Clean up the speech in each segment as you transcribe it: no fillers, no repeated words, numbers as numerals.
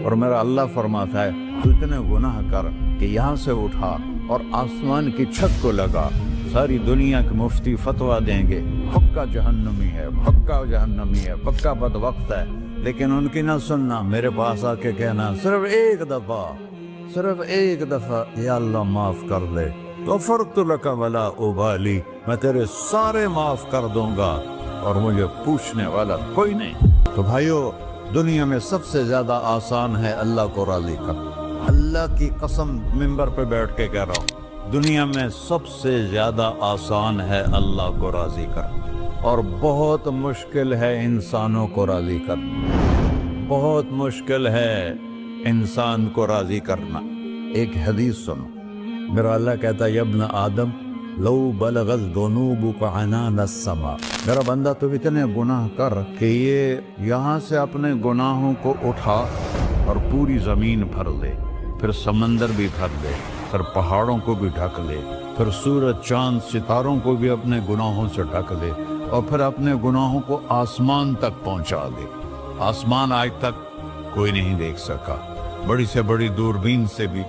اور میرا اللہ فرماتا ہے تو اتنے گناہ کر کہ یہاں سے اٹھا اور آسمان کی چھت کو لگا، ساری دنیا کے مفتی فتویٰ دیں گے پکا جہنمی ہے، پکا جہنمی ہے، پکا بدبخت ہے، لیکن ان کی نہ سننا، میرے پاس آ کے کہنا صرف ایک دفعہ یا اللہ معاف کر دے، غفرت لک ولا ابالی، میں تیرے سارے معاف کر دوں گا اور مجھے پوچھنے والا کوئی نہیں۔ تو بھائیو، دنیا میں سب سے زیادہ آسان ہے اللہ کو راضی کرنا، اللہ کی قسم ممبر پہ بیٹھ کے کہہ رہا ہوں، دنیا میں سب سے زیادہ آسان ہے اللہ کو راضی کرنا، اور بہت مشکل ہے انسانوں کو راضی کرنا، بہت مشکل ہے انسان کو راضی کرنا۔ ایک حدیث سنو، میرا اللہ کہتا ہے ابن آدم لو بلغت ذنوبک عنان السماء، میرا بندہ تو اتنے گناہ کر کہ یہ یہاں سے اپنے گناہوں کو اٹھا اور پوری زمین بھر لے، پھر سمندر بھی بھر لے، پھر پہاڑوں کو بھی ڈھک لے، پھر سورج چاند ستاروں کو بھی اپنے گناہوں سے ڈھک لے، اور پھر اپنے گناہوں کو آسمان تک پہنچا دے۔ آسمان آج تک کوئی نہیں دیکھ سکا، بڑی سے بڑی دوربین سے بھی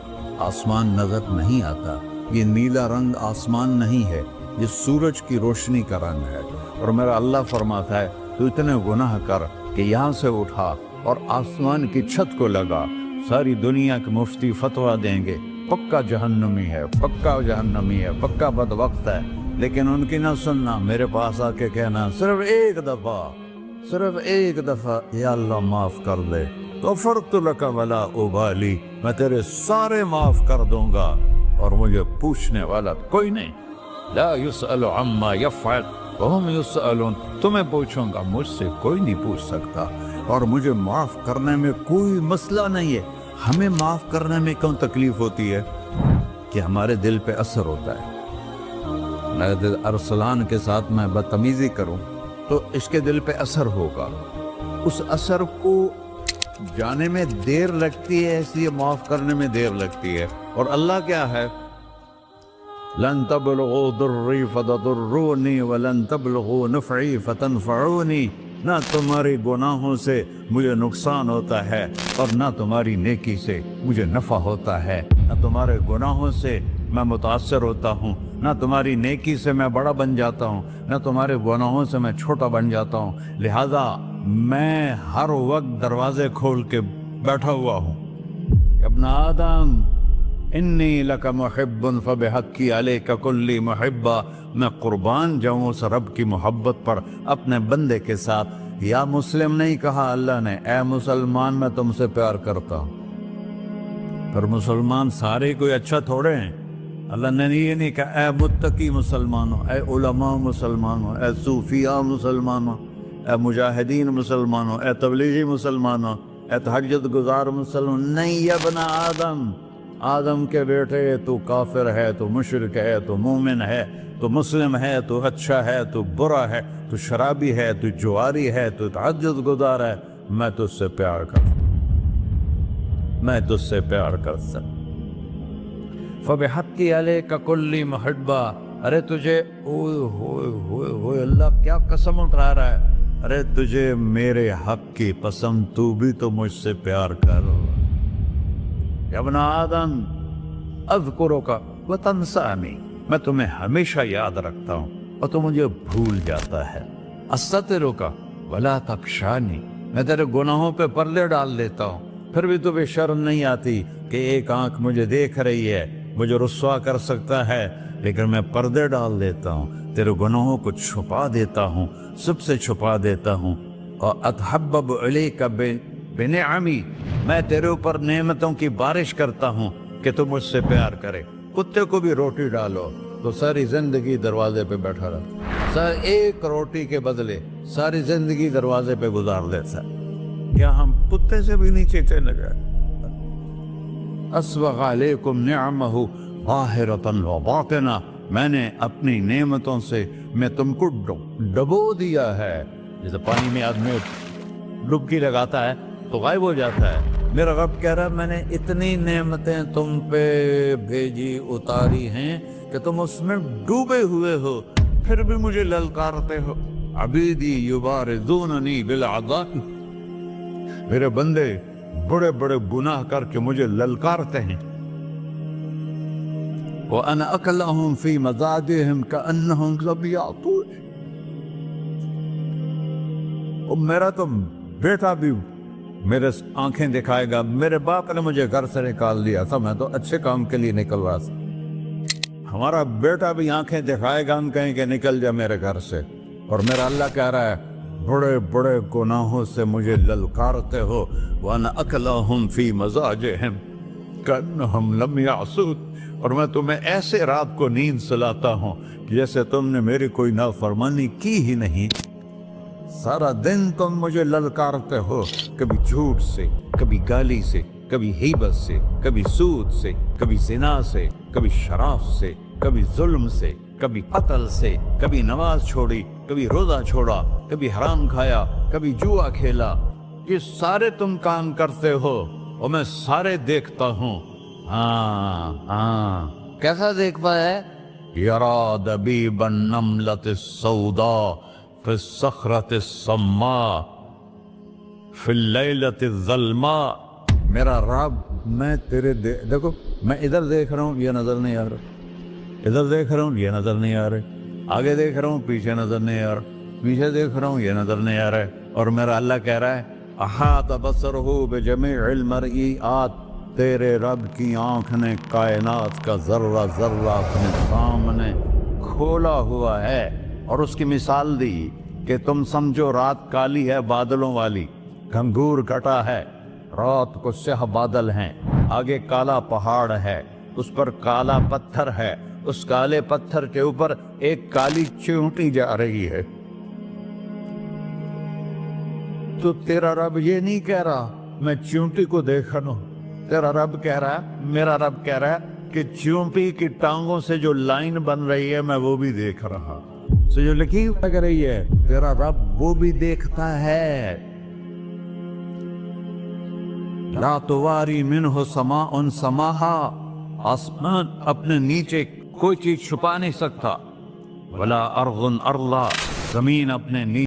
آسمان نظر نہیں آتا، یہ نیلا رنگ آسمان نہیں ہے، یہ سورج کی روشنی کا رنگ ہے۔ اور میرا اللہ فرماتا ہے تو اتنے گناہ کر کہ یہاں سے اٹھا اور آسمان کی چھت کو لگا، ساری دنیا کے مفتی فتویٰ دیں گے پکا جہنمی ہے، پکا جہنمی ہے، پکا بدبخت ہے، لیکن ان کی نہ سننا، میرے پاس آ کے کہنا صرف ایک دفعہ یا اللہ معاف کر دے، غفرت لک ولا ابالی، میں تیرے سارے معاف کر دوں گا اور مجھے پوچھنے والا کوئی نہیں۔ لا يسأل عما يفعل وهم يسألون، تمہیں پوچھوں گا، مجھ سے کوئی نہیں پوچھ سکتا، اور مجھے معاف کرنے میں کوئی مسئلہ نہیں ہے۔ ہمیں معاف کرنے میں کیوں تکلیف ہوتی ہے؟ کہ ہمارے دل پہ اثر ہوتا ہے۔ میں ارسلان کے ساتھ میں بدتمیزی کروں تو اس کے دل پہ اثر ہوگا، اس اثر کو جانے میں دیر لگتی ہے، اس لیے معاف کرنے میں دیر لگتی ہے۔ اور اللہ کیا ہے؟ لن تبلغوا ضری فتضرونی ولن تبلغوا نفعی فتنفعونی، نہ تمہاری گناہوں سے مجھے نقصان ہوتا ہے اور نہ تمہاری نیکی سے مجھے نفع ہوتا ہے، نہ تمہارے گناہوں سے میں متاثر ہوتا ہوں، نہ تمہاری نیکی سے میں بڑا بن جاتا ہوں، نہ تمہارے گناہوں سے میں چھوٹا بن جاتا ہوں، لہذا میں ہر وقت دروازے کھول کے بیٹھا ہوا ہوں۔ ابن آدم انی لک محب فبحقی علیک کلی محبہ، میں قربان جاؤں اس رب کی محبت پر اپنے بندے کے ساتھ۔ یا مسلم نہیں کہا اللہ نے، اے مسلمان میں تم سے پیار کرتا ہوں۔ پر مسلمان سارے کوئی اچھا تھوڑے ہیں، اللہ نے یہ نہیں کہا اے متقی مسلمانوں، اے علماء مسلمانوں، اے صوفیاء مسلمانوں، اے مجاہدین مسلمانوں، اے تبلیغی مسلمانوں، اے تہجد گزار مسلمان، نہیں یا ابن آدم، آدم کے بیٹے، تو کافر ہے، تو مشرک ہے، تو مومن ہے، تو مسلم ہے، تو اچھا ہے، تو برا ہے، تو شرابی ہے، تو جواری ہے، تو تہجد گزار ہے، میں تجھ سے پیار کرتا ہوں، میں تجھ سے پیار کرتا ہوں۔ فبحقی علیک کلی محبہ، ارے تجھے اوئے اللہ کیا قسم اٹھا رہا ہے، ارے تجھے میرے حق کی قسم، تو بھی تو مجھ سے پیار کر۔ یا ابن آدم اذکرک وتنسانی، میں تمہیں ہمیشہ یاد رکھتا ہوں اور تو مجھے بھول جاتا ہے۔ استترک ولا تخشانی، میں تیرے گناہوں پہ پردے ڈال دیتا ہوں، پھر بھی تمہیں شرم نہیں آتی کہ ایک آنکھ مجھے دیکھ رہی ہے، مجھے رسوا کر سکتا ہے، لیکن میں پردے ڈال دیتا ہوں، تیرے گناہوں کو چھپا دیتا ہوں، سب سے چھپا دیتا ہوں۔ اور اتحبب علیک بنعمی، میں تیرے اوپر نعمتوں کی بارش کرتا ہوں کہ تو مجھ سے پیار کرے۔ کتے کو بھی روٹی ڈالو تو ساری زندگی دروازے پہ بیٹھا رہتا، ایک روٹی کے بدلے ساری زندگی دروازے پہ گزار دیتا، کیا ہم کتے سے بھی نیچے چلے گئے؟ اسبغ علیکم نعمہ ظاہرۃ و باطنہ، میں نے اپنی نعمتوں سے میں تم کو ڈبو دیا ہے، جیسے پانی میں آدمی ڈبکی لگاتا ہے تو غائب ہو جاتا ہے۔ میرا رب کہہ رہا ہے میں نے اتنی نعمتیں تم پہ بھیجی، اتاری ہیں کہ تم اس میں ڈوبے ہوئے ہو، پھر بھی مجھے للکارتے ہو۔ عبیدی یبارزوننی بالعذاب، میرے بندے بڑے بڑے گناہ کر کے مجھے للکارتے ہیں. وَأَنَا أَكْلَهُمْ فِي مَزَاجِهِمْ كَأَنَّهُمْ ظَبِيَّةٌ. اور میرا تو بیٹا بھی میرے آنکھیں دکھائے گا. میرے باپ نے مجھے گھر سے نکال دیا تھا, میں تو اچھے کام کے لیے نکل رہا تھا. ہمارا بیٹا بھی آنکھیں دکھائے گا, ہم کہیں کہ نکل جا میرے گھر سے. اور میرا اللہ کہہ رہا ہے بڑے بڑے گناہوں سے مجھے للکارتے ہو. وَأَنَا أَكْلَهُمْ فِي مَزَاجِهِمْ كَأَنَّهُمْ لَمْ يَعْصُونِ. اور میں تمہیں ایسے رات کو نیند سلاتا ہوں جیسے تم نے میری کوئی نافرمانی کی ہی نہیں. سارا دن تم مجھے للکارتے ہو, کبھی جھوٹ سے, کبھی گالی سے, کبھی غیبت سے, کبھی سود سے, کبھی زنا سے, کبھی شراب سے, کبھی ظلم سے, کبھی قتل سے, کبھی نماز چھوڑی, کبھی روزہ چھوڑا, کبھی حرام کھایا, کبھی جوا کھیلا. یہ سارے تم کام کرتے ہو اور میں سارے دیکھتا ہوں. ہاں کیسا دیکھ پایا؟ یرا دبیب النملۃ السوداء فی الصخرۃ الصماء فی اللیلۃ الظلماء. میرا رب میں تیرے دیکھو, میں ادھر دیکھ رہا ہوں یہ نظر نہیں آ رہا, ادھر دیکھ رہا ہوں یہ نظر نہیں آ رہے, آگے دیکھ رہا ہوں پیچھے نظر نہیں آ رہا, پیچھے دیکھ رہا ہوں یہ نظر نہیں آ رہا ہے. اور میرا اللہ کہہ رہا ہے احاط بصرہ بجمیع المرئیات. تیرے رب کی آنکھ نے کائنات کا ذرہ ذرہ اپنے سامنے کھولا ہوا ہے. اور اس کی مثال دی کہ تم سمجھو رات کالی ہے بادلوں والی, گھنگور کٹا ہے, رات کو سیاہ بادل ہیں, آگے کالا پہاڑ ہے, اس پر کالا پتھر ہے, اس کالے پتھر کے اوپر ایک کالی چیونٹی جا رہی ہے. تو تیرا رب یہ نہیں کہہ رہا میں چیونٹی کو دیکھ رہا ہوں, تیرا رب کہہ رہا ہے, میرا رب کہہ رہا ہے کہ چیونٹی کی ٹانگوں سے جو لائن بن رہی ہے میں وہ بھی دیکھ رہا. سو جو لکیر لگ رہی ہے تیرا رب وہ بھی دیکھتا ہے. لا تواری منہ سماء سماہا, آسمان اپنے نیچے کوئی چیز چھپا نہیں سکتا. ولا ارض ارضا, زمین اپنے نیچے